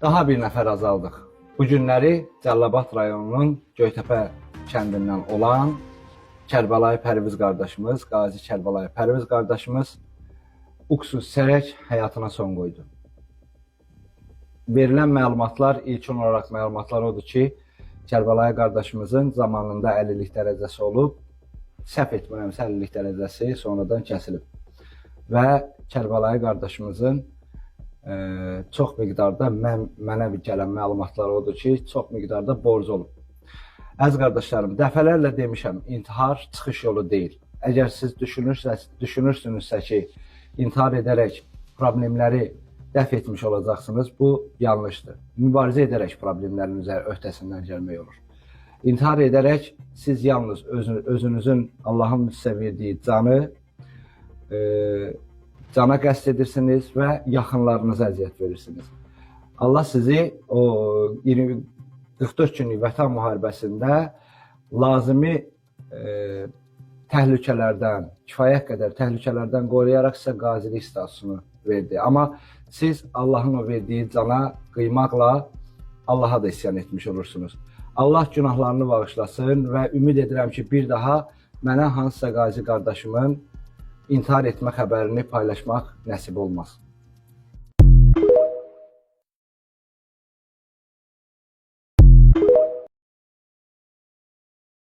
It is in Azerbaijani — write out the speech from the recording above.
Daha bir nəfər azaldıq. Bu günləri Cəlilabad rayonunun Göytəpə kəndindən olan Kərbəlayı Pərviz qardaşımız, Qazi Kərbəlayı Pərviz qardaşımız uqsuz çərək həyatına son qoydu. Verilən məlumatlar, ilkin olaraq məlumatlar odur ki, Kərbəlayı qardaşımızın zamanında əlillik dərəcəsi olub, səhv etmirəmsə əlillik dərəcəsi sonradan kəsilib. Və Kərbəlayı qardaşımızın çox miqdarda mənə gələn məlumatlar odur ki, çox miqdarda borcu olub. Əziz qardaşlarım, dəfələrlə demişəm, intihar çıxış yolu deyil. Əgər siz düşünürsünüzsə ki, intihar edərək problemləri dəf etmiş olacaqsınız, bu yanlışdır. Mübarizə edərək problemlərin öhdəsindən gəlmək olur. İntihar edərək siz yalnız özünüzün Allahın sizə verdiyi cana qəsd edirsiniz və yaxınlarınıza əziyyət verirsiniz. Allah sizi o 44 günlük vətən müharibəsində lazımi təhlükələrdən, kifayət qədər təhlükələrdən qoruyaraq sizə qazilik statusunu verdi. Amma siz Allahın o verdiyi cana qıymaqla Allaha da isyan etmiş olursunuz. Allah günahlarını bağışlasın və ümid edirəm ki, bir daha mənə hansısa qazi qardaşımın intihar etmə xəbərini paylaşmaq nəsib olmaz.